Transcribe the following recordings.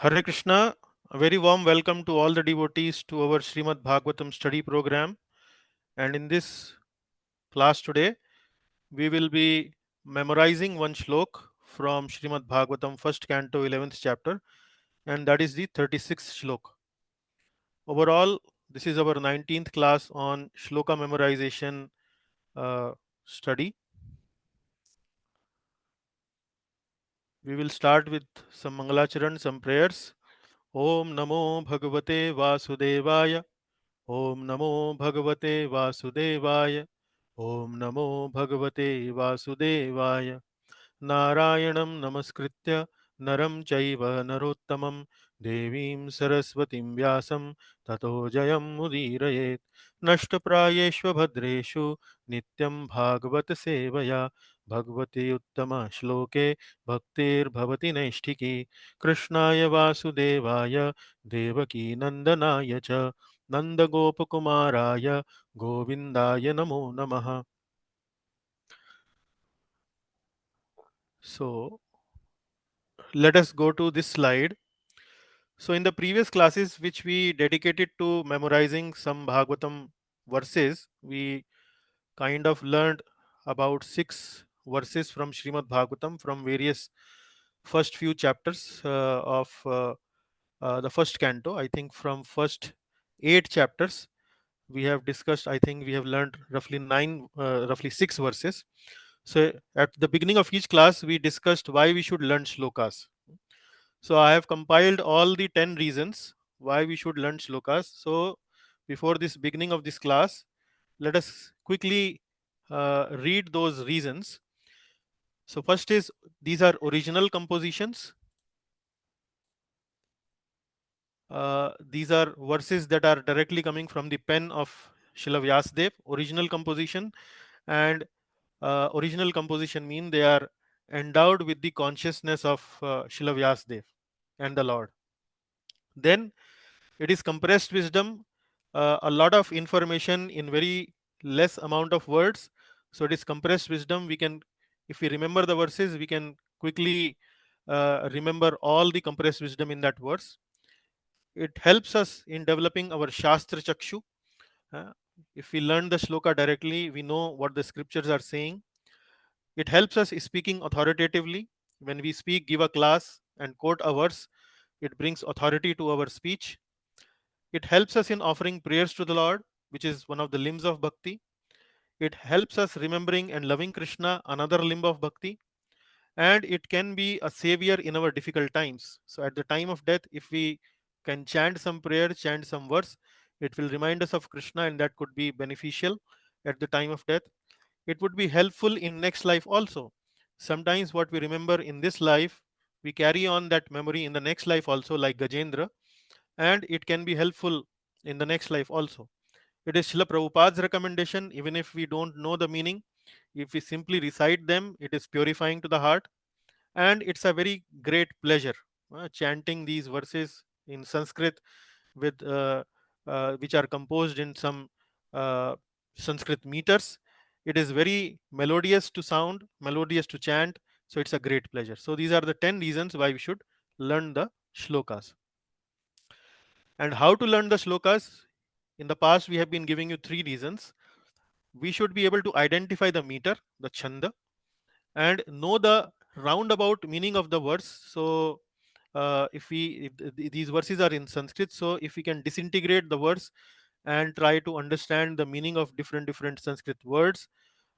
Hare Krishna, a very warm welcome to all the devotees to our Srimad Bhagavatam study program. And in this class today, we will be memorizing one shlok from Srimad Bhagavatam, first canto, 11th chapter, and that is the 36th shlok. Overall, this is our 19th class on shloka memorization uh, study. We will start with some Mangalacharan, some prayers. Om Namo Bhagavate Vasudevaya. Om Namo Bhagavate Vasudevaya. Om Namo Bhagavate Vasudevaya. Narayanam Namaskritya Naram Chaiva Narottamam Devim Saraswatim Vyasam Tato Jayam Mudirayet Nashtaprayeshva Bhadreshu Nityam Bhagavat Sevaya Bhagavati Uttama Shloke Bhaktir Bhavati Naishtiki Krishnaya Vasudevaya Devaki Nandanaya Cha Nanda Gopakumaraya Govindaya Namo Namaha. So let us go to this slide. So in the previous classes which we dedicated to memorizing some Bhagavatam verses, we kind of learned about 6 verses from Srimad Bhagavatam from various first few chapters of the first canto. I think from first 8 chapters we have discussed. I think we have learned roughly 6 verses. So at the beginning of each class we discussed why we should learn shlokas. So I have compiled all the 10 reasons why we should learn shlokas. So before this beginning of this class, let us quickly read those reasons. So first is, these are original compositions. These are verses that are directly coming from the pen of Srila Vyasdev, original composition. And original composition mean they are endowed with the consciousness of Srila Vyasdev and the Lord. Then it is compressed wisdom, a lot of information in very less amount of words. So it is compressed wisdom. We can, if we remember the verses, we can quickly remember all the compressed wisdom in that verse. It helps us in developing our shastra chakshu. uh, if we learn the shloka directly, we know what the scriptures are saying. It helps us speaking authoritatively. When we speak, give a class and quote a verse, it brings authority to our speech. It helps us in offering prayers to the Lord, which is one of the limbs of bhakti. It helps us remembering and loving Krishna, another limb of bhakti. And it can be a savior in our difficult times. So at the time of death, if we can chant some prayer, chant some verse, it will remind us of Krishna, and that could be beneficial at the time of death. It would be helpful in next life also. Sometimes what we remember in this life, we carry on that memory in the next life also, like Gajendra, and it can be helpful in the next life also. It is Srila Prabhupada's recommendation, even if we don't know the meaning, if we simply recite them, it is purifying to the heart, and it's a very great pleasure chanting these verses in Sanskrit with which are composed in some uh, Sanskrit meters. It is very melodious to sound, melodious to chant, so it's a great pleasure. So these are the 10 reasons why we should learn the shlokas. And how to learn the shlokas? In the past, we have been giving you 3 reasons. We should be able to identify the meter, the chanda, and know the roundabout meaning of the words. So, if these verses are in Sanskrit, so if we can disintegrate the words and try to understand the meaning of different Sanskrit words,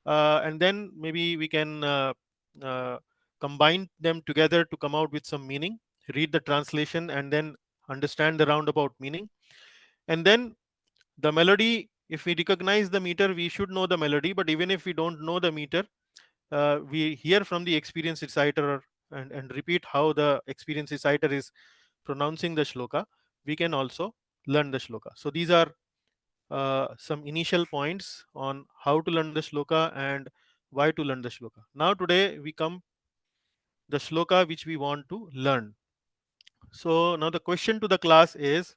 and then maybe we can uh, combine them together to come out with some meaning. Read the translation and then understand the roundabout meaning, and then the melody, if we recognize the meter, we should know the melody. But even if we don't know the meter, we hear from the experienced reciter and repeat how the experienced reciter is pronouncing the shloka, we can also learn the shloka. So these are some initial points on how to learn the shloka and why to learn the shloka. Now today we come the shloka which we want to learn. So now the question to the class is,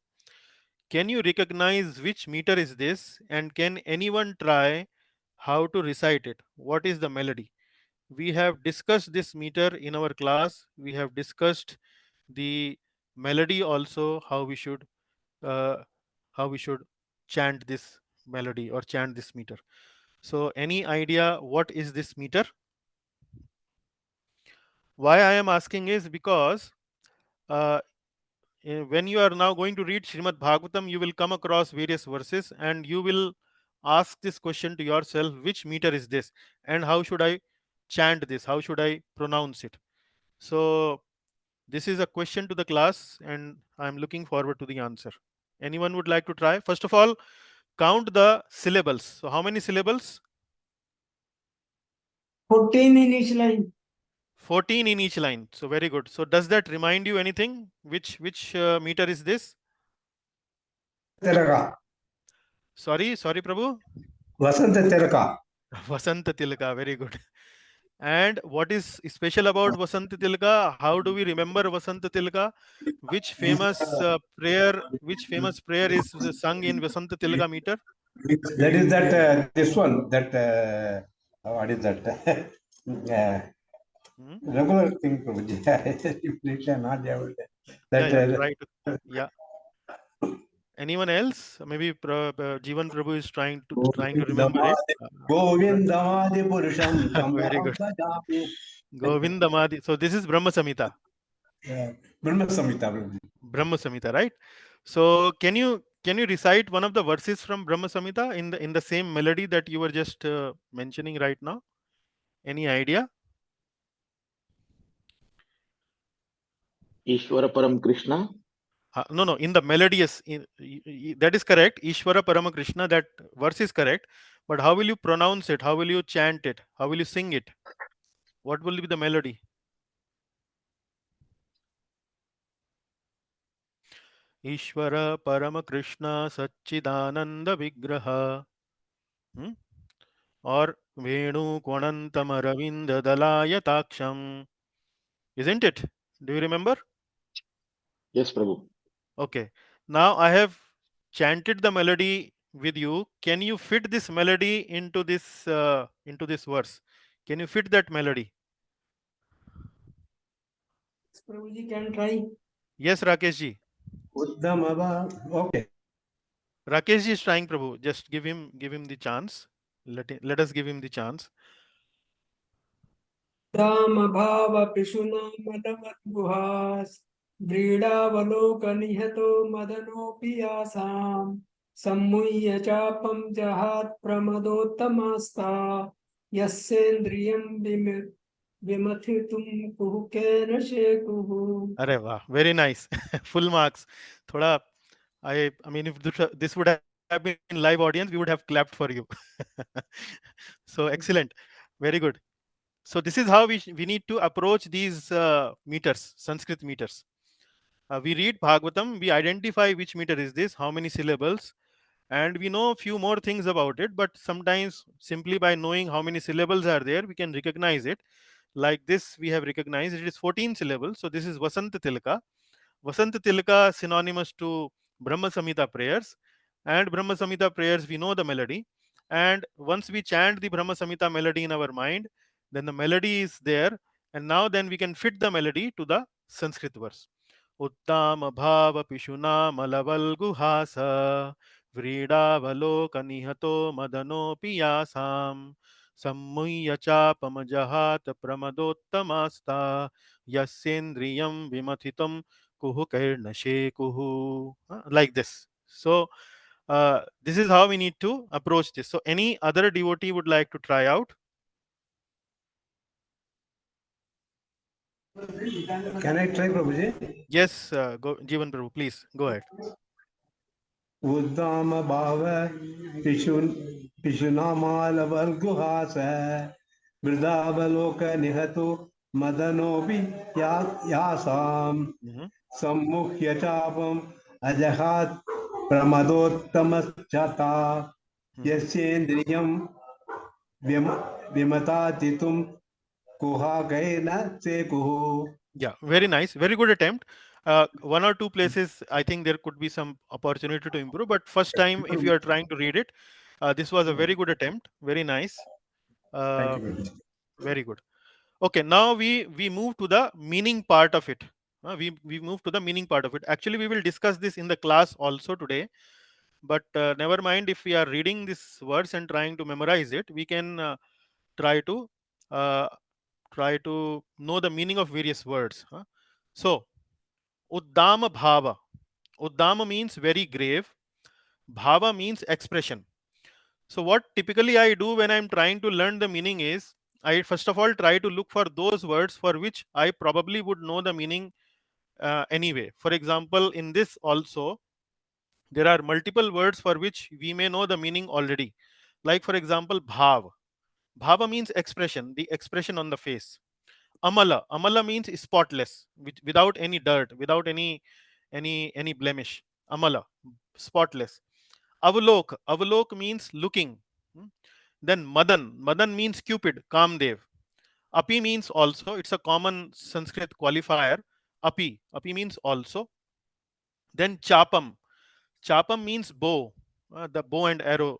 can you recognize which meter is this, and can anyone try how to recite it? What is the melody? We have discussed this meter in our class. We have discussed the melody also, uh, how we should chant this melody or chant this meter. So any idea what is this meter? Why I am asking is because uh, when you are now going to read Srimad Bhagavatam, you will come across various verses and you will ask this question to yourself: which meter is this, and how should I chant this? How should I pronounce it? So this is a question to the class, and I'm looking forward to the answer. Anyone would like to try? First of all, count the syllables. So how many syllables? 14 in each line. 14 in each line. So very good. So does that remind you anything? Which meter is this? Tilaka. Sorry, Prabhu. Vasanta Tilaka. Vasanta Tilaka. Very good. And what is special about Vasanta Tilaka? How do we remember Vasanta Tilaka? Which famous prayer? Which famous prayer is sung in Vasanta Tilaka meter? That is that this one that what is that Hmm? regular thing Prabhuji. Definition not able to- Yeah, that yeah. Try to. Yeah. Anyone else? Maybe Jivan Prabhu is trying to remember it. Govindamadi Purusham Very Tamaham good. Bhajaami. Govindamadi. So this is Brahma Samhita. Brahma Samhita Prabhuji. Brahma Samhita, right? So can you recite one of the verses from Brahma Samhita in the same melody that you were just mentioning right now? Any idea? Ishvara Param Krishna. No, no. In the melodious, that is correct. Ishvara Parama Krishna. That verse is correct. But how will you pronounce it? How will you chant it? How will you sing it? What will be the melody? Ishvara Parama Krishna Satchidananda Vigraha. Hmm? Or Venu Kwanantama Ravinda Dalaya Taksham. Isn't it? Do you remember? Yes, Prabhu. Okay. Now I have chanted the melody with you. Can you fit this melody into this verse? Can you fit that melody? Prabhuji can try. Yes, Rakesh ji. Uddamava. Okay. Rakesh ji is trying, Prabhu. Just give him the chance. Let us give him the chance. Dam bhava pishuna madavat guhas. Vridavalokanihato madano piyasam. Sammuya chapam jahat pramadottamasta. Yassendriyam vimathitum kuhukena shekuhu. Arey wow, very nice. Full marks. Thoda, I mean, if this would have been live audience, we would have clapped for you. So excellent, very good. So this is how we need to approach these meters, Sanskrit meters. We read Bhagavatam, we identify which meter is this, how many syllables, and we know a few more things about it. But sometimes simply by knowing how many syllables are there, we can recognize it. Like this, we have recognized it is 14 syllables. So this is Vasanta Tilaka. Vasanta Tilaka synonymous to Brahma Samhita prayers, and Brahma Samhita prayers we know the melody, and once we chant the Brahma Samhita melody in our mind, then the melody is there, and now then we can fit the melody to the Sanskrit verse. Uttam bhava pishuna malaval guhasa व्रीडावलोकनिहतो madano piyasam सम्मुह्य चापमजहात प्रमदोत्तमास्ता yasyendriyam vimathitam kuhu. Like this. So this is how we need to approach this. So any other devotee would like to try out? Can I try Prabhuji? Yes, go Jivan Prabhu, please go ahead. Uddama Bhava Pishunamalaval Guhasa Vridavaloka Nihatu Madanobi Yasam Mhm. Sammukhya Chapam Ajahat Pramadottamaschata Mhm. Yasyendriyam Vimatatitum Kuha Gaina Sekuhu. Yeah, very nice, very good attempt. One or two places I think there could be some opportunity to improve, but first time if you are trying to read it, this was a very good attempt, very nice. Thank uh, you. very good. Okay, now we move to the meaning part of it. We move to the meaning part of it. Actually, we will discuss this in the class also today. But never mind, if we are reading these words and trying to memorize it, we can try to uh, know the meaning of various words. So, Uddama Bhava. Uddama means very grave. Bhava means expression. So, what typically I do when I'm trying to learn the meaning is, I first of all try to look for those words for which I probably would know the meaning anyway. For example, in this also, there are multiple words for which we may know the meaning already. Like, for example, bhav. Bhava means expression, the expression on the face. Amala. Amala means spotless, without any dirt, without any blemish. Amala, spotless. Avalok. Avalok means looking. Hmm. Then Madan. Madan means Cupid, Kamdev. Api means also. It's a common Sanskrit qualifier. Api. Api means also. Then Chapam. Chapam means bow, the bow and arrow,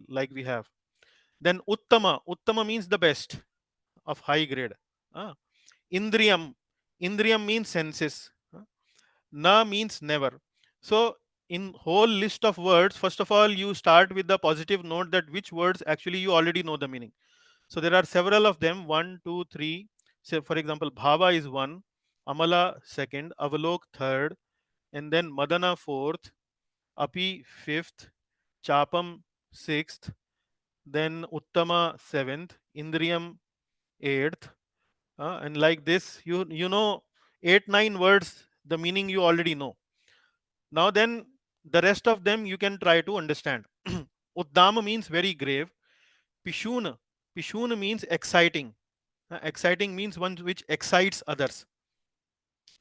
like we have. Then Uttama. Uttama means the best, of high grade. Uh, Indriyam. Indriyam means senses. Na means never. So, in whole list of words, first of all, you start with the positive note that which words actually you already know the meaning. So there are several of them. One, two, three. Say, for example, Bhava is one, Amala second, Avalok third, and then Madana fourth, Api fifth, Chapam sixth, then Uttama seventh, Indriyam eighth, and like this, you know 8 9 words. The meaning you already know. Now then, the rest of them you can try to understand. Uddama means very grave. Pishuna. Pishuna means exciting. Exciting means one which excites others.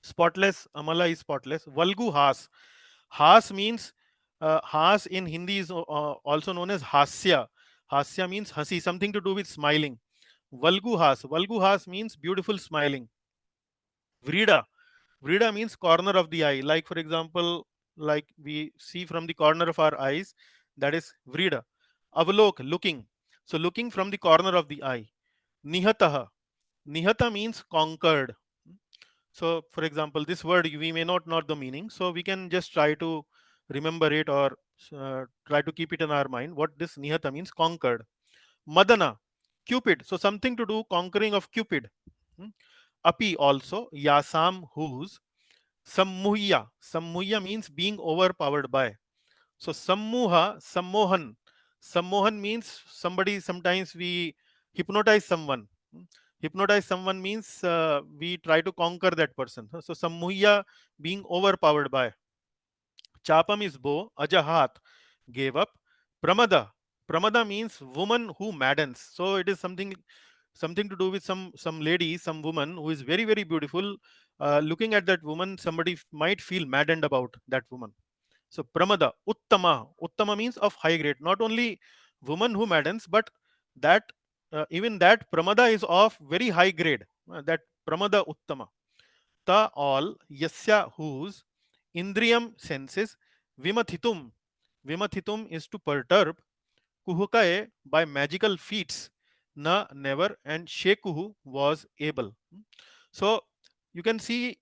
Spotless. Amala is spotless. Valgu has. Has means has in Hindi is also known as hasya. Hasya means hasi, something to do with smiling. Valgu has. Valgu has means beautiful smiling. Vrida. Vrida means corner of the eye. Like, for example, like we see from the corner of our eyes, that is Vrida. Avalok, looking. So, looking from the corner of the eye. Nihataha. Nihata means conquered. So, for example, this word we may not know the meaning, so we can just try to remember it or try to keep it in our mind. What this nihata means, conquered. Madana, Cupid. So, something to do conquering of Cupid. Hmm. Api also, Yasam, whose. Sammuhya. Sammuhya means being overpowered by. So Sammuha, Sammohan. Sammohan means somebody, sometimes we hypnotize someone. Hypnotize someone means we try to conquer that person. So Sammuhya, being overpowered by. Chapam is bow, Ajahat, gave up. Pramada. Pramada means woman who maddens. So it is something to do with some lady, some woman who is very very beautiful. Looking at that woman, somebody might feel maddened about that woman. So Pramada, Uttama. Uttama means of high grade. Not only woman who maddens, but that even that Pramada is of very high grade. That Pramada Uttama. Ta all, Yasya whose, Indriyam senses, Vimathitum. Vimathitum is to perturb, Kuhukae by magical feats, Na never, and Shekuhu was able. So you can see,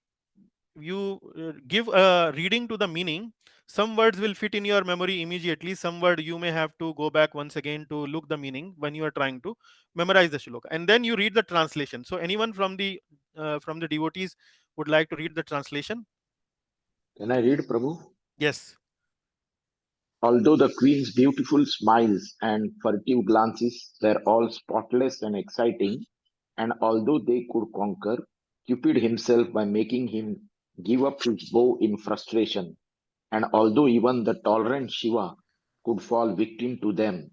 you give a reading to the meaning. Some words will fit in your memory immediately. Some word you may have to go back once again to look the meaning when you are trying to memorize the shloka, and then you read the translation. So anyone from the devotees would like to read the translation? Can I read, Prabhu? Yes. Although the queen's beautiful smiles and furtive glances were all spotless and exciting, and although they could conquer Cupid himself by making him give up his bow in frustration, and although even the tolerant Shiva could fall victim to them,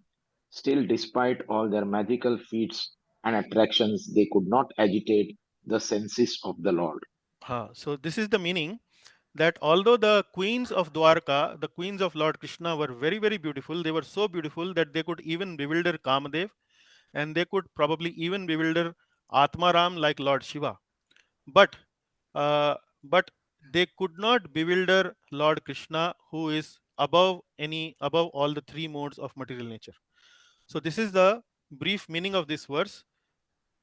still, despite all their magical feats and attractions, they could not agitate the senses of the Lord. So this is the meaning, that although the queens of Dwarka, the queens of Lord Krishna, were very very beautiful, they were so beautiful that they could even bewilder Kamadev, and they could probably even bewilder Atmaram like Lord Shiva. But uh, but they could not bewilder Lord Krishna, who is above all the three modes of material nature. So this is the brief meaning of this verse.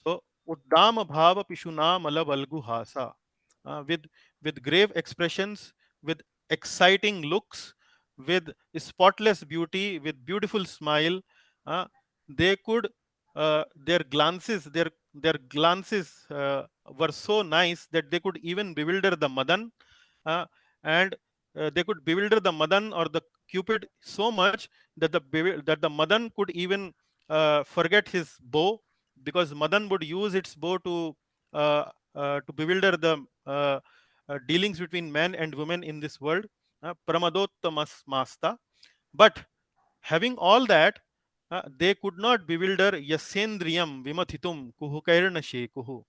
So Uddama Bhava Pishuna Malavalgu Hasa. with grave expressions, with exciting looks, with spotless beauty, with beautiful smile. uh, they could their glances were so nice that they could even bewilder the Madan, uh, and they could bewilder the Madan or the Cupid so much that the Madan could even forget his bow, because Madan would use its bow to bewilder the dealings between men and women in this world. Pramadottamas masta. But having all that, they could not bewilder Yasendriyam Vimathitum Kuhukairna Shekuhu.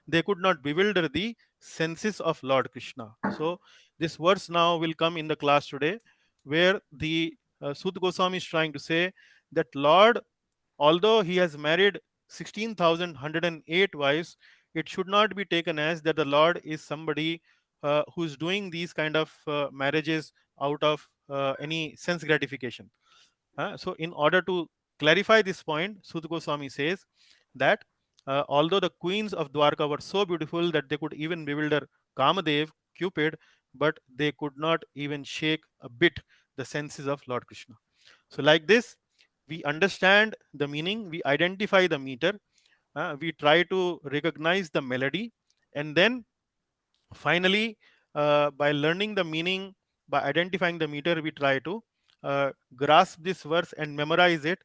They could not bewilder the senses of Lord Krishna. So, this verse now will come in the class today, where the Sud Goswami is trying to say that Lord, although he has married 16,108 wives, it should not be taken as that the Lord is somebody who is doing these kind of marriages out of any sense gratification. So, in order to clarify this point, Sud Goswami says that although the queens of Dwarka were so beautiful that they could even bewilder Kamadev, Cupid, but they could not even shake a bit the senses of Lord Krishna. So, like this, we understand the meaning, we identify the meter, we try to recognize the melody, and then finally, by learning the meaning, by identifying the meter, we try to grasp this verse and memorize it.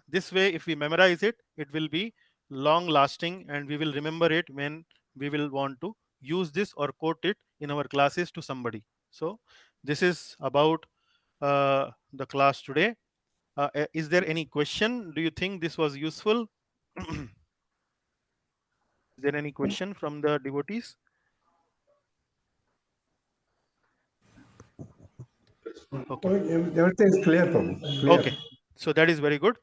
This way, if we memorize it, it will be long lasting, and we will remember it when we will want to use this or quote it in our classes to somebody. So, this is about the class today. Is there any question? Do you think this was useful? Is there any question from the devotees? Okay. Everything is clear, Prabhu. Clear. Okay. So that is very good.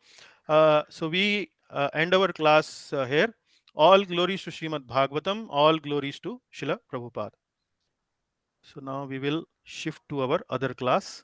So we end our class here. All glories to Srimad Bhagavatam. All glories to Srila Prabhupada. So now we will shift to our other class.